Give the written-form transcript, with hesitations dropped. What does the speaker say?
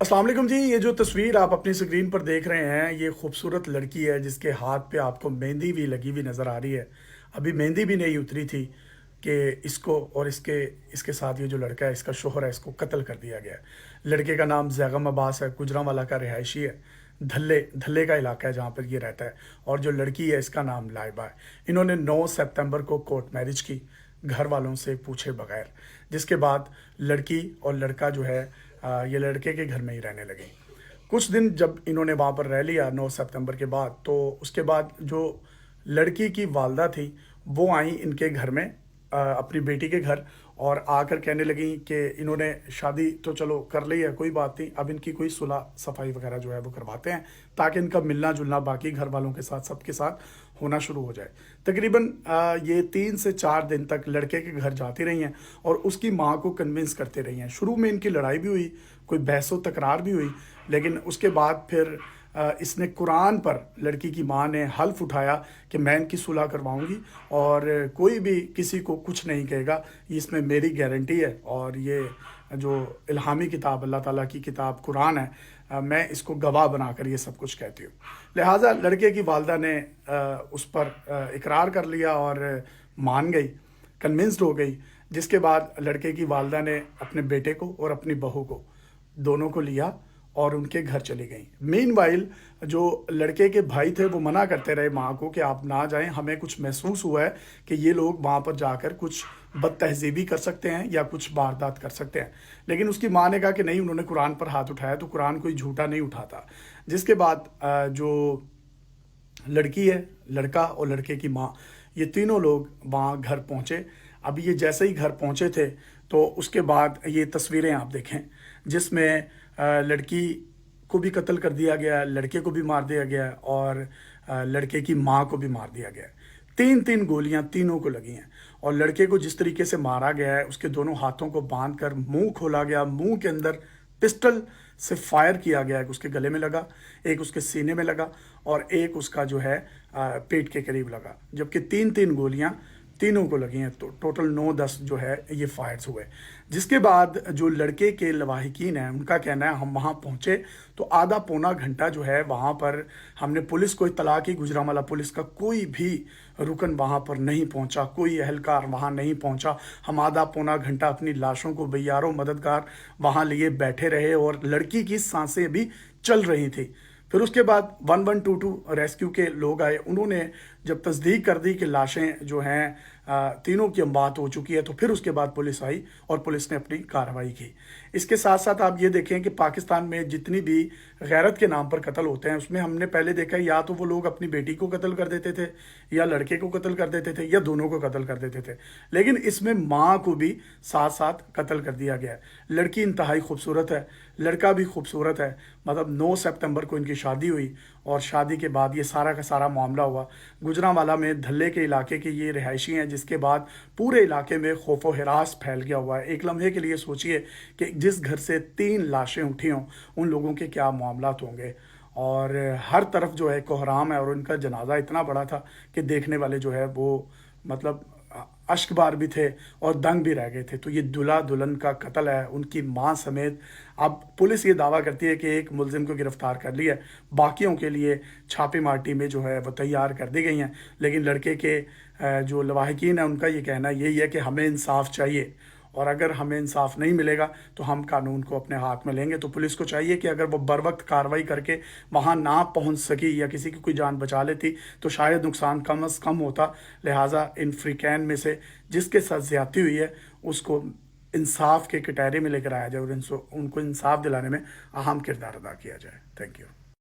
अस्सलाम वालेकुम जी। ये जो तस्वीर आप अपनी स्क्रीन पर देख रहे हैं, ये खूबसूरत लड़की है जिसके हाथ पे आपको मेहंदी भी लगी हुई नज़र आ रही है। अभी मेहंदी भी नहीं उतरी थी कि इसको और इसके इसके साथ ये जो लड़का है, इसका शोहर है, इसको कत्ल कर दिया गया है। लड़के का नाम जैगम अब्बास है, गुजरांवाला का रिहायशी है। धल्ले धल्ले का इलाका है जहाँ पर ये रहता है। और जो लड़की है, इसका नाम लाइबा है। इन्होंने 9 सितंबर को कोर्ट मैरिज की, घर वालों से पूछे बगैर, जिसके बाद लड़की और लड़का जो है ये लड़के के घर में ही रहने लगे। कुछ दिन जब इन्होंने वहाँ पर रह लिया 9 सितंबर के बाद, तो उसके बाद जो लड़की की वालदा थी वो आई इनके घर में, अपनी बेटी के घर, और आकर कहने लगी कि इन्होंने शादी तो चलो कर ली है, कोई बात नहीं, अब इनकी कोई सुलह सफाई वगैरह जो है वो करवाते हैं ताकि इनका मिलना जुलना बाकी घर वालों के साथ सबके साथ होना शुरू हो जाए। तकरीबन ये 3 से 4 दिन तक लड़के के घर जाती रही हैं और उसकी माँ को कन्विंस करते रही हैं। शुरू में इनकी लड़ाई भी हुई, कोई बहस व तकरार भी हुई, लेकिन उसके बाद फिर इसने कुरान पर लड़की की माँ ने हल्फ उठाया कि मैं इनकी सुलह करवाऊंगी और कोई भी किसी को कुछ नहीं कहेगा, इसमें मेरी गारंटी है। और ये जो इल्हामी किताब अल्लाह ताला की किताब कुरान है, मैं इसको गवाह बनाकर ये सब कुछ कहती हूँ। लिहाजा लड़के की वालदा ने उस पर इकरार कर लिया और मान गई, कन्विंस्ड हो गई। जिसके बाद लड़के की वालदा ने अपने बेटे को और अपनी बहू को, दोनों को लिया और उनके घर चली गई। मीनवाइल जो लड़के के भाई थे वो मना करते रहे माँ को कि आप ना जाएं, हमें कुछ महसूस हुआ है कि ये लोग वहाँ पर जाकर कुछ बदतहजीबी कर सकते हैं या कुछ वारदात कर सकते हैं। लेकिन उसकी माँ ने कहा कि नहीं, उन्होंने कुरान पर हाथ उठाया तो कुरान कोई झूठा नहीं उठाता। जिसके बाद जो लड़की है, लड़का और लड़के की माँ, ये तीनों लोग वहाँ घर पहुँचे। अब ये जैसे ही घर पहुँचे थे तो उसके बाद ये तस्वीरें आप देखें जिसमें लड़की को भी कत्ल कर दिया गया, लड़के को भी मार दिया गया और लड़के की माँ को भी मार दिया गया। 3-3 गोलियां तीनों को लगी हैं। और लड़के को जिस तरीके से मारा गया है, उसके दोनों हाथों को बांधकर मुंह खोला गया, मुंह के अंदर पिस्टल से फायर किया गया। एक उसके गले में लगा, एक उसके सीने में लगा और एक उसका जो है पेट के करीब लगा। जबकि 3-3 गोलियां तीनों को लगी हैं, तो टोटल 9-10 जो है ये फायर्स हुए। जिसके बाद जो लड़के के लवाहिकीन हैं, उनका कहना है हम वहाँ पहुँचे तो आधा पौना घंटा जो है वहाँ पर हमने पुलिस को इत्तला की। गुजरांवाला पुलिस का कोई भी रुकन वहाँ पर नहीं पहुँचा, कोई अहलकार वहाँ नहीं पहुँचा। हम आधा पौना घंटा अपनी लाशों को बेयारों मददगार वहाँ लिए बैठे रहे और लड़की की सांसें भी चल रही थी। फिर उसके बाद 1122 रेस्क्यू के लोग आए। उन्होंने जब तस्दीक कर दी कि लाशें जो हैं तीनों की अमवात हो चुकी है, तो फिर उसके बाद पुलिस आई और पुलिस ने अपनी कार्रवाई की। इसके साथ साथ आप ये देखें कि पाकिस्तान में जितनी भी गैरत के नाम पर कत्ल होते हैं, उसमें हमने पहले देखा या तो वो लोग अपनी बेटी को कत्ल कर देते थे या लड़के को कत्ल कर देते थे या दोनों को कत्ल कर देते थे। लेकिन इसमें माँ को भी साथ साथ कत्ल कर दिया गया है। लड़की इंतहाई खूबसूरत है, लड़का भी खूबसूरत है। मतलब 9 सितंबर को इनकी शादी हुई और शादी के बाद ये सारा का सारा मामला हुआ। गुजरांवाला में धल्ले के इलाके के ये रिहायशी हैं, जिसके बाद पूरे इलाके में खौफ व हिरास फैल गया हुआ है। एक लम्हे के लिए सोचिए कि जिस घर से 3 लाशें उठी हों, उन लोगों के क्या मामलात होंगे। और हर तरफ जो है कोहराम है और उनका जनाजा इतना बड़ा था कि देखने वाले जो है वो मतलब अश्कबार भी थे और दंग भी रह गए थे। तो ये दूल्हा दुल्हन का कत्ल है, उनकी मां समेत। अब पुलिस ये दावा करती है कि एक मुलजिम को गिरफ्तार कर लिया है, बाकियों के लिए छापेमार टीमें जो है वो तैयार कर दी गई हैं। लेकिन लड़के के जो लवाहिकीन है, उनका ये कहना यही है कि हमें इंसाफ चाहिए और अगर हमें इंसाफ नहीं मिलेगा तो हम कानून को अपने हाथ में लेंगे। तो पुलिस को चाहिए कि अगर वो बर वक्त कार्रवाई करके वहाँ ना पहुँच सकी या किसी की कोई जान बचा लेती तो शायद नुकसान कम अज़ कम होता। लिहाजा इन फ्रीकैन में से जिसके साथ ज़्यादती हुई है उसको इंसाफ के कटहरे में लेकर आया जाए और उनको इंसाफ दिलाने में अहम किरदार अदा किया जाए। Thank you.